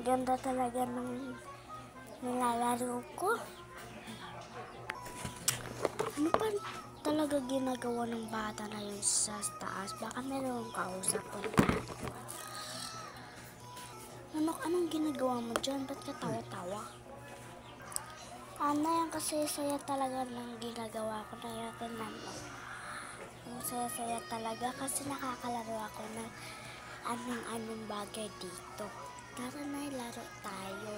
ganda talaga ng nilalaro ko. Ano pa talaga ginagawa ng bata na yun sa taas? Baka meron kausap ko. Anong ginagawa mo dyan? Ba't ka tawa-tawa? Ano yan kasi saya talaga ng ginagawa ko na yun. Tingnan mo. Ang saya-saya talaga kasi nakakalaro ako ng anong bagay dito. Tara na, laro tayo.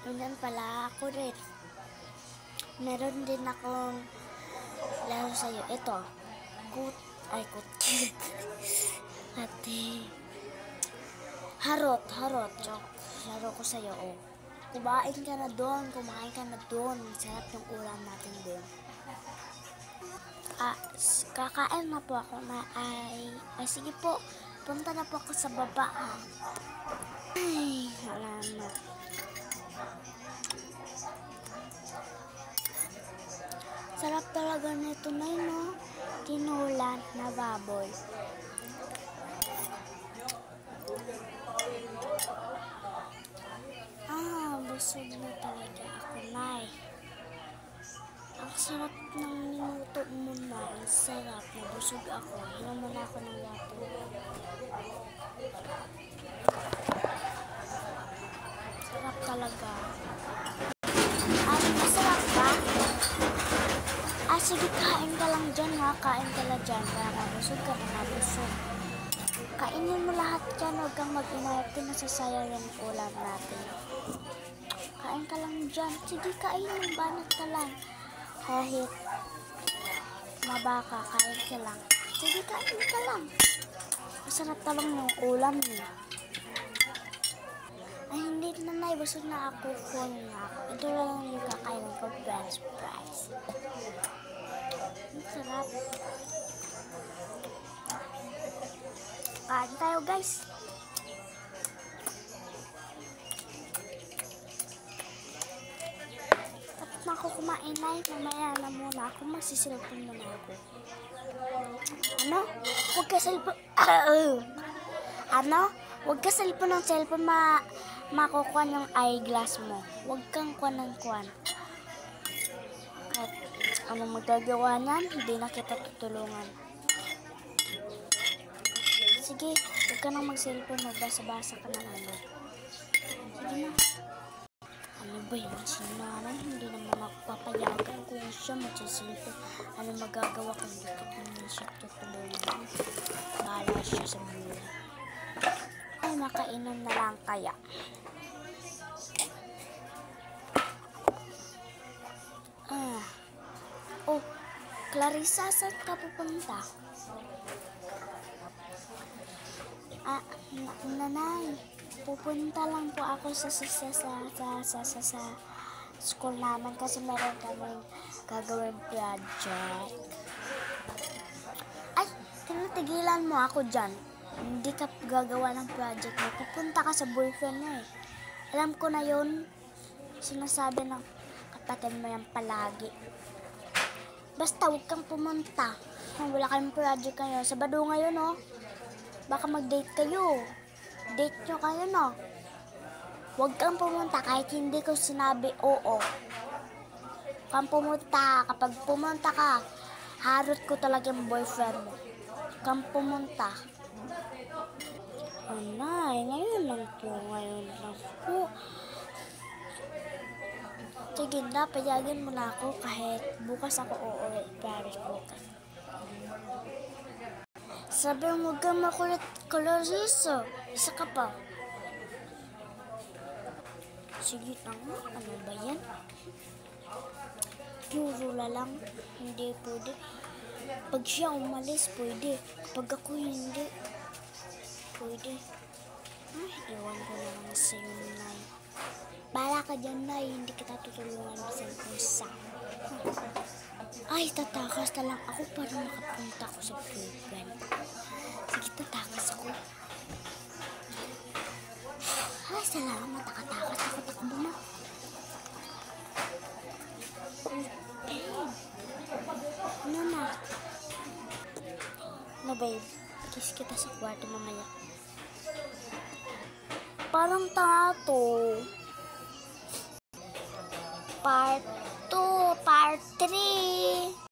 Ganyan pala ako rin. Meron din akong laro sa'yo. Ito. Kutki. Ate. Harot. Laro ko sa'yo, oh. Kumain ka na doon. Sarap yung ulam natin doon. Kakain na po ako na ay sige po. Punta na po ako sa baba, ha. Ay, salamat. Sarap talaga nito na yun, no? Tinulan na baboy. Busog na talaga ako, Nay. Ang sarap ng minuto mo, Nay. Ang sarap. Nabusog ako. Hinom mo na ako ng water. Sarap talaga. Masarap ba? Sige, kain ka lang dyan, ha? Kain ka lang dyan. Para nabusog ka na nabusog. Kainin mo lahat dyan. Huwag kang mag-inayap. Pinasasayang yung ulam natin. Kain ka lang dyan. Sige, kainin. Banat ka lang. Kahit mabaka, kain ka lang. Sige, kain ka lang. Masarap talang yung ulam niya. Ay, hindi na, Nay. Busog na ako. Full na ako. Ito lang yung kakainin ko. French fries. Ang sarap. Kain tayo, guys. Tapos na ako kumain, Nay. Mamaya na muna ako. Magsisilpon muna ako. Ano? Huwag ka cellphone. Ano? Huwag ka cellphone ng cellphone. Makukuha yung eyeglass mo. Huwag kang kuwan. At anong magagawa niyan? Hindi na kita tutulungan. Sige, huwag ka nang mag-cellphone. Magbasa-basa ka na lang. Sige na. Ano ba yun? Sinanay, hindi naman ako papayagan kung siya mag-cellphone. Ano magagawa kung hindi ka naman siya tutulungan? Bahala siya sa buhay. Ay, makainom na lang kaya. Oh, Clarissa, saan ka pupunta? Nanay, pupunta lang po ako sa school namin kasi meron kaming gagawin project. Ay, tinatigilan mo ako dyan. Hindi ka gagawa ng project mo. Pupunta ka sa boyfriend mo, eh. Alam ko na yun. Sinasabi ng kapatid mo yan palagi. Basta huwag kang pumunta. Wala kayong project kayo. Sabado ngayon, oh. Baka mag-date kayo. Date nyo kayo, no? Huwag kang pumunta kahit hindi ko sinabi oo. Huwag kang pumunta. Kapag pumunta ka, harot ko talaga yung boyfriend mo. Huwag kang pumunta. Nay, ngayon lang po. Sige na, payagin mo na ako kahit bukas ako uuwi. Paris bukas. Sabi mo, huwag kang makulit, Clarissa. Isa ka pa. Sige na nga, ano ba yan? Puro lang, hindi pwede. Pag siya umalis, pwede. Pag ako hindi, pwede. Ay, iwan ko na lang sa'yo, Nay. Bahala ka dyan, Nay. Hindi kita tutulungan sa kusa. Ay, tatakas na lang ako para makapunta ko sa boyfriend. Sige, tatakas ako. Ay, salamat. Nakatakas ako. Takbo na. Ano na? No, babe. Kiss kita sa kwarto mamaya. Parang tanga to. Part 2, Part 3.